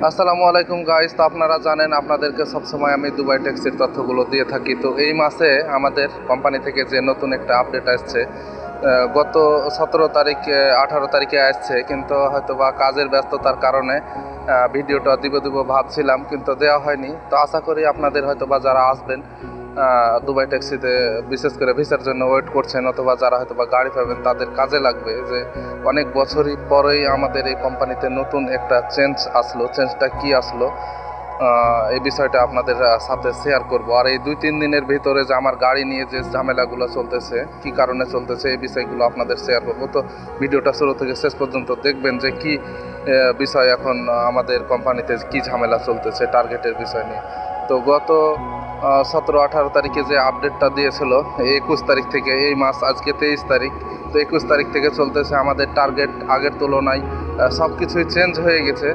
আসসালামু আলাইকুম গাইস। তো আপনারা জানেন আপনাদেরকে সবসময় আমি দুবাই ট্যাক্সির তথ্যগুলো দিয়ে থাকি। তো এই মাসে আমাদের কোম্পানি থেকে যে নতুন একটা আপডেট আসছে, গত 17 তারিখ 18 তারিখে আসছে, কিন্তু হয়তো বা কাজের ব্যস্ততার কারণে ভিডিওটা দিব ভাবছিলাম, কিন্তু দেওয়া হয়নি। তো আশা করি আপনাদের হয়তো বা যারা আসবেন দুবাই ট্যাক্সিতে, বিশেষ করে ভিসার জন্য ওয়েট করছেন, অথবা যারা হয়তো বা গাড়ি পাবেন তাদের কাজে লাগবে। যে অনেক বছরই পরেই আমাদের এই কোম্পানিতে নতুন একটা চেঞ্জ আসলো। চেঞ্জটা কি আসলো এই বিষয়টা আপনাদের সাথে শেয়ার করব। আর এই 2-3 দিনের ভিতরে যে আমার গাড়ি নিয়ে যে ঝামেলাগুলো চলতেছে, কি কারণে চলতেছে, এই বিষয়গুলো আপনাদের শেয়ার করব। তো ভিডিওটা শুরু থেকে শেষ পর্যন্ত দেখবেন যে কি বিষয় এখন আমাদের কোম্পানিতে কি ঝামেলা চলতেছে টার্গেটের বিষয় নিয়ে। তো গত 17-18 তারিখে যে আপডেটটা দিয়েছিল, 21 তারিখ থেকে, এই মাস আজকে 23 তারিখ, তো 21 তারিখ থেকে চলতেছে আমাদের টার্গেট আগের তুলনায় সব কিছুই চেঞ্জ হয়ে গেছে।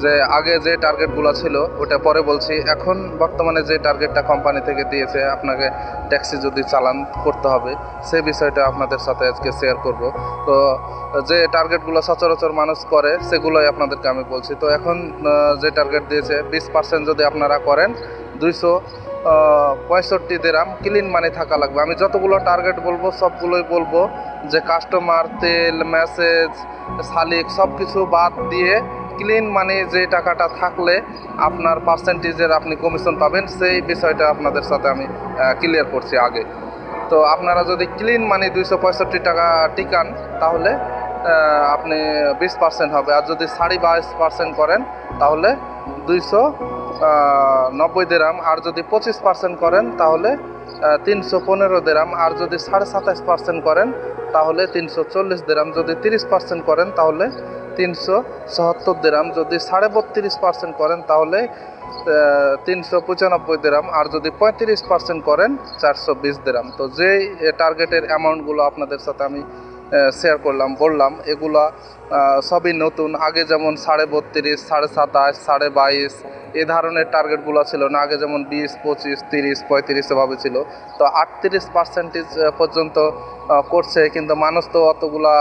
যে আগে যে টার্গেটগুলো ছিল ওটা পরে বলছি, এখন বর্তমানে যে টার্গেটটা কোম্পানি থেকে দিয়েছে, আপনাকে ট্যাক্সি যদি চালান করতে হবে, সে বিষয়টা আপনাদের সাথে আজকে শেয়ার করব। তো যে টার্গেটগুলো সচরাচর মানুষ করে সেগুলোই আপনাদেরকে আমি বলছি। তো এখন যে টার্গেট দিয়েছে, 20% যদি আপনারা করেন 265 দিরহাম ক্লিন মানি থাকা লাগবে। আমি যতগুলো টার্গেট বলবো সবগুলোই বলবো যে কাস্টমার, তেল, মেসেজ, শালিক সব কিছু বাদ দিয়ে ক্লিন মানি যে টাকাটা থাকলে আপনার পার্সেন্টেজের আপনি কমিশন পাবেন, সেই বিষয়টা আপনাদের সাথে আমি ক্লিয়ার করছি আগে। তো আপনারা যদি ক্লিন মানি 265 টাকা টিকান, তাহলে আপনি 20% হবে। আর যদি 22.5% করেন তাহলে 290 দিরহাম। আর যদি 25% করেন তাহলে 315 দিরহাম। আর যদি 27.5% করেন তাহলে 340 দিরহাম। যদি 30% করেন তাহলে 370 দিরহাম। যদি 32.5% করেন তাহলে 395 দিরহাম। আর যদি 35% করেন 420 দিরহাম। তো যেই টার্গেটের অ্যামাউন্টগুলো আপনাদের সাথে আমি শেয়ার বললাম, এগুলা সবই নতুন। আগে যেমন 32.5, 27.5, 22.5 এই ধরনের টার্গেটগুলো ছিল না। আগে যেমন 20, 25, 30, 35 এভাবে ছিল। তো 38% পর্যন্ত করছে, কিন্তু মানুষ তো অতগুলা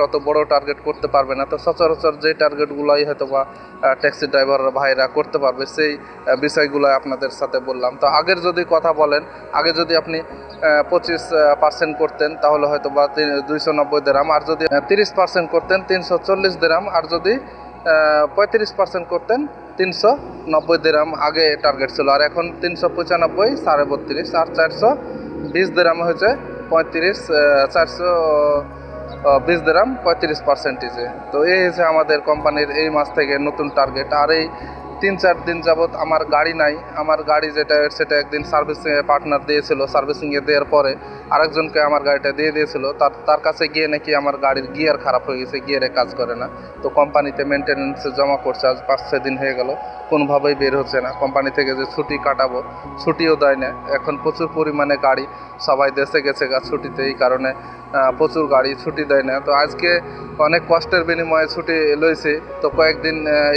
অত বড় টার্গেট করতে পারবে না। তো সচরাচর যে টার্গেটগুলোই হয়তো বা ট্যাক্সি ড্রাইভার ভাইরা করতে পারবে, সেই বিষয়গুলো আপনাদের সাথে বললাম। তো আগের যদি কথা বলেন, আগে যদি আপনি 25% করতেন তাহলে হয়তো বা 290 দিরহাম। আর যদি 30% করতেন 340 দিরহাম। আর যদি 35% করতেন 390 দিরহাম আগে টার্গেট ছিল। আর এখন 395, 32.5 আর 420 দিরহাম হয়েছে 420 দিরহাম 35%। তো এই হচ্ছে আমাদের কোম্পানির এই মাস থেকে নতুন টার্গেট। আর এই 3-4 দিন যাবৎ আমার গাড়ি নাই। আমার গাড়ি যেটা সেটা একদিন সার্ভিসিংয়ে পার্টনার দিয়েছিল, সার্ভিসিংয়ে দেওয়ার পরে আরেকজনকে আমার গাড়িটা দিয়ে দিয়েছিল। তার কাছে গিয়ে নাকি আমার গাড়ির গিয়ার খারাপ হয়ে গেছে, গিয়ারে কাজ করে না। তো কোম্পানিতে মেনটেন্যান্সে জমা করছে, আজ 5-6 দিন হয়ে গেল, কোনোভাবেই বের হচ্ছে না। কোম্পানি থেকে যে ছুটি কাটাবো, ছুটিও দেয় না। এখন প্রচুর পরিমাণে গাড়ি, সবাই দেশে গেছে ছুটিতে, এই কারণে প্রচুর গাড়ি ছুটি দেয় না। তো আজকে অনেক কষ্টের বিনিময়ে ছুটি লইছি। তো কয়েকদিন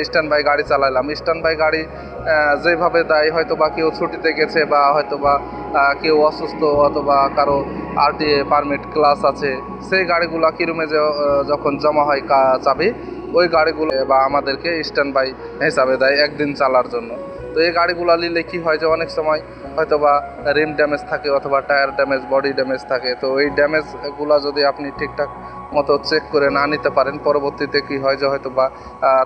স্ট্যান্ড বাই গাড়ি চালাইলাম। স্ট্যান্ড বাই গাড়ি যেভাবে দেয়, হয়তো বা কেউ ছুটিতে গেছে, বা হয়তো বা কেউ অসুস্থ, অথবা কারো আরটিএ পারমিট ক্লাস আছে, সেই গাড়িগুলো কিরুমে যখন জমা হয় চাবি, ওই গাড়িগুলো বা আমাদেরকে স্ট্যান্ড বাই হিসাবে দেয় একদিন চালার জন্য। তো এই গাড়িগুলো নিলে কী হয় যে অনেক সময় হয়তো বা রিম ড্যামেজ থাকে, অথবা টায়ার ড্যামেজ, বডি ড্যামেজ থাকে। তো এই ড্যামেজগুলো যদি আপনি ঠিকঠাক মতো চেক করে না নিতে পারেন, পরবর্তীতে কী হয় যে হয়তো বা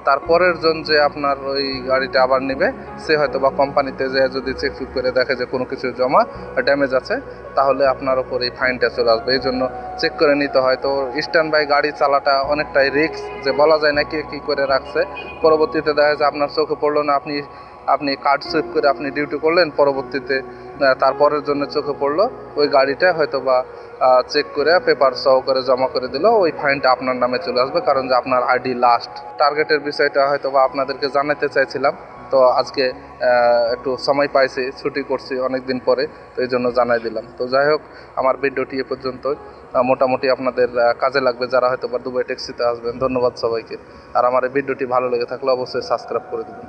তারপরের জন যে আপনার ওই গাড়িটা আবার নেবে, সে হয়তো বা কোম্পানিতে যে যদি চেক করে দেখে যে কোনো কিছু জমা ড্যামেজ আছে, তাহলে আপনার ওপর এই ফাইনটা চলে আসবে। এই জন্য চেক করে নিতে হয়। তো স্ট্যান্ড বাই গাড়ি চালাটা অনেকটাই রিস্ক, যে বলা যায় না কে কী করে রাখছে। পরবর্তীতে দেখা যায় আপনার চোখে পড়লো না, আপনি কার্ড সুইপ করে আপনি ডিউটি করলেন, পরবর্তীতে তারপরের জন্য চোখে পড়লো ওই গাড়িটা হয়তো বা চেক করে পেপার সহকারে জমা করে দিল, ওই ফাইনটা আপনার নামে চলে আসবে, কারণ যে আপনার আইডি লাস্ট। টার্গেটের বিষয়টা হয়তো বা আপনাদেরকে জানাতে চাইছিলাম। তো আজকে একটু সময় পাইছি, ছুটি করছি অনেক দিন পরে, তো এই জন্য জানাই দিলাম। তো যাই হোক, আমার ভিডিওটি এ পর্যন্তই। মোটামুটি আপনাদের কাজে লাগবে যারা হয়তো বা দুবাই ট্যাক্সিতে আসবেন। ধন্যবাদ সবাইকে। আর আমার এই ভিডিওটি ভালো লেগে থাকলে অবশ্যই সাবস্ক্রাইব করে দেবেন।